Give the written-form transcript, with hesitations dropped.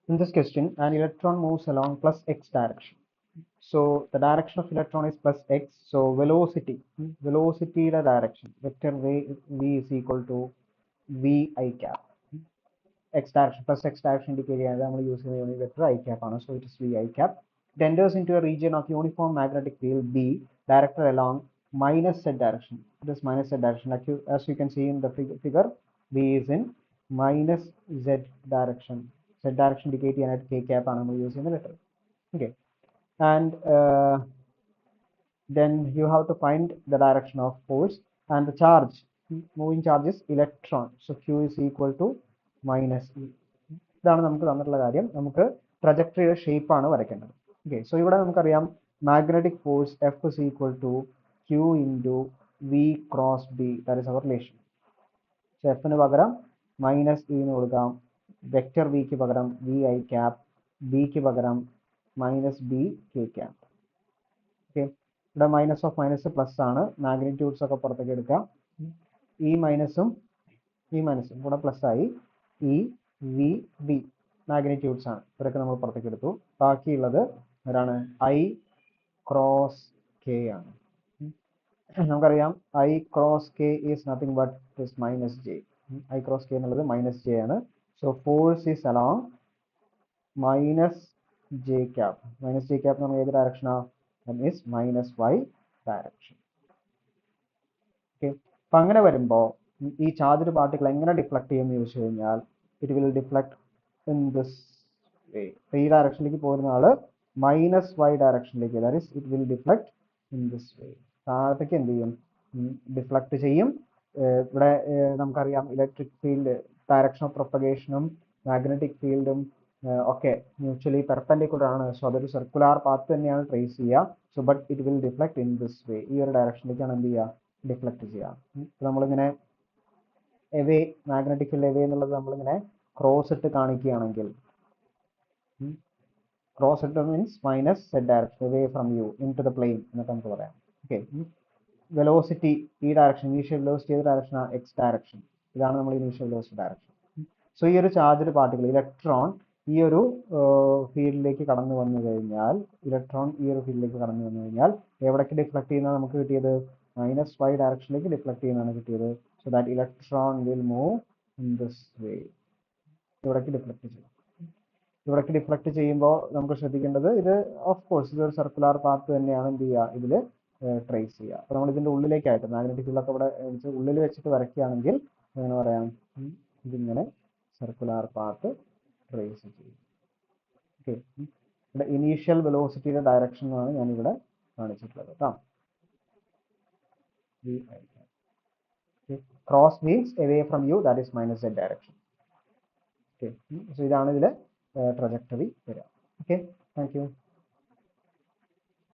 In this question, an electron moves along plus x direction. So the direction of electron is plus x. So velocity the direction, vector v is equal to v I cap. X direction plus x direction indicate we use the unit vector I cap. So it is v I cap. It enters into a region of uniform magnetic field B directed along minus z direction. This minus z direction, as you can see in the figure, B is in minus z direction. Z direction indicate k cap ആണ് നമ്മൾ use ചെയ്യുന്ന letter. Okay, and then you have to find the direction of force and the charge. Moving charge is electron, so Q is equal to minus E. ഇതാണ് നമുക്ക് തന്നിട്ടുള്ള കാര്യം. നമുക്ക് ട്രജക്ടറിയുടെ shape ആണ് വരയ്ക്കേണ്ടത്. Okay, so ഇവിടെ നമുക്കറിയാം magnetic force F is equal to Q into V cross B. That is our relation. So F ന് പകരം മൈനസ് ഇ എന്ന് കൊടുക്കാം, വെക്ടർ വിക്ക് പകരം വി ഐ ക്യാപ്, ബിക്ക് പകരം minus B K cap. Okay, ഇവിടെ മൈനസ് ഓഫ് മൈനസ് പ്ലസ് ആണ്, magnitudes ഒക്കെ പുറത്തേക്ക് എടുക്കാം. ഈ മൈനസും കൂടെ പ്ലസ് ആയി. ഇ വി ബി മാഗ്നിറ്റ്യൂഡ്സ് ആണ്, ഇവരൊക്കെ നമ്മൾ പുറത്തേക്ക് എടുത്തു. ബാക്കിയുള്ളത് ആരാണ്? ഐ ക്രോസ് കെ ആണ്. നമുക്കറിയാം I cross K is nothing but this minus J. I cross K എന്നുള്ളത് മൈനസ് ജെ ആണ്. So force is along minus J cap. Minus J cap എന്ന് പറഞ്ഞാൽ ഏത് ഡയറക്ഷനാണ്? is minus y direction. Okay, അപ്പം അങ്ങനെ വരുമ്പോൾ ഈ ചാർജ്ഡ് പാർട്ടിക്കിൾ എങ്ങനെ ഡിഫ്ലക്ട് ചെയ്യുമെന്ന് ചോദിച്ചു കഴിഞ്ഞാൽ it will deflect in this way. ഈ ഡയറക്ഷനിലേക്ക് പോകുന്ന ആള് മൈനസ് വൈ ഡയറക്ഷനിലേക്ക്, that is it will deflect in this way. താഴത്തേക്ക് എന്ത് ചെയ്യും? ഡിഫ്ലക്ട് ചെയ്യും. ഇവിടെ നമുക്കറിയാം ഇലക്ട്രിക് ഫീൽഡ്, ഡയറക്ഷൻ ഓഫ് പ്രൊപ്പഗേഷനും മാഗ്നറ്റിക് ഫീൽഡും ഒക്കെ മ്യൂച്വലി പെർപെൻഡിക്കുലർ ആണ്. സോ അതൊരു സർക്കുലാർ പാത്ത് തന്നെയാണ് ട്രേസ് ചെയ്യുക. So but it will deflect in this way. ഈ ഒരു ഡയറക്ഷനിലേക്കാണ് എന്ത് ചെയ്യുക? ഡിഫ്ലക്ട് ചെയ്യുക. നമ്മളിങ്ങനെ എവേ, മാഗ്നറ്റിക് ഫീൽഡ് എവേ എന്നുള്ളത് നമ്മളിങ്ങനെ ക്രോസ് ഇട്ട് കാണിക്കുകയാണെങ്കിൽ, ക്രോസ് ഇട്ട് means minus zed direction, away from you into the plane എന്നൊക്കെ നമുക്ക് പറയാം. ഓക്കെ, വെലോസിറ്റി ഈ ഡയറക്ഷൻ, ഇനീഷ്യൽ വെലോസിറ്റി ഏത് ഡയറക്ഷനാണ്? X direction. ഇതാണ് നമ്മൾ ഇനീഷ്യൽ വെലോസിറ്റി ഡയറക്ഷൻ. സോ ഈ ഒരു ചാർജ്ഡ് പാർട്ടിക്കിൾ ഇലക്ട്രോൺ ഈ ഒരു ഫീൽഡിലേക്ക് കടന്നു വന്നു കഴിഞ്ഞാൽ, എവിടേക്ക് ഡിഫ്ലക്ട് ചെയ്യുന്നതാണ് നമുക്ക് കിട്ടിയത്? മൈനസ് വൈ ഡയറക്ഷനിലേക്ക് ഡിഫ്ലക്ട് ചെയ്യുന്നതാണ് കിട്ടിയത്. So that electron will move in this വേ. ഇവിടേക്ക് ഡിഫ്ലക്ട് ചെയ്യുമ്പോൾ നമുക്ക് ശ്രദ്ധിക്കേണ്ടത്, ഇത് ഓഫ് കോഴ്സ് ഇതൊരു സർക്കുലാർ പാത്ത് തന്നെയാണ് എന്ത് ചെയ്യുക? ഇതിൽ ട്രേസ് ചെയ്യുക. അപ്പോൾ നമ്മൾ ഇതിൻ്റെ ഉള്ളിലേക്കായിട്ട് മാഗ്നറ്റിക് ഫീൽഡൊക്കെ ഇവിടെ ഉള്ളിൽ വെച്ചിട്ട് വരയ്ക്കുകയാണെങ്കിൽ എങ്ങനെ പറയാം? ഇതിങ്ങനെ സർക്കുലാർ പാത്ത് ട്രേസ് ചെയ്യും. ഓക്കെ, ഇവിടെ ഇനീഷ്യൽ വെലോസിറ്റിയുടെ ഡയറക്ഷനാണ് ഞാനിവിടെ കാണിച്ചിട്ടുള്ളത് കേട്ടോ. Cross means away from you, that is minus z direction. Okay, so ഇതാണ് ഇതിലെ ട്രജക്ടറി വരിക. Okay, thank you.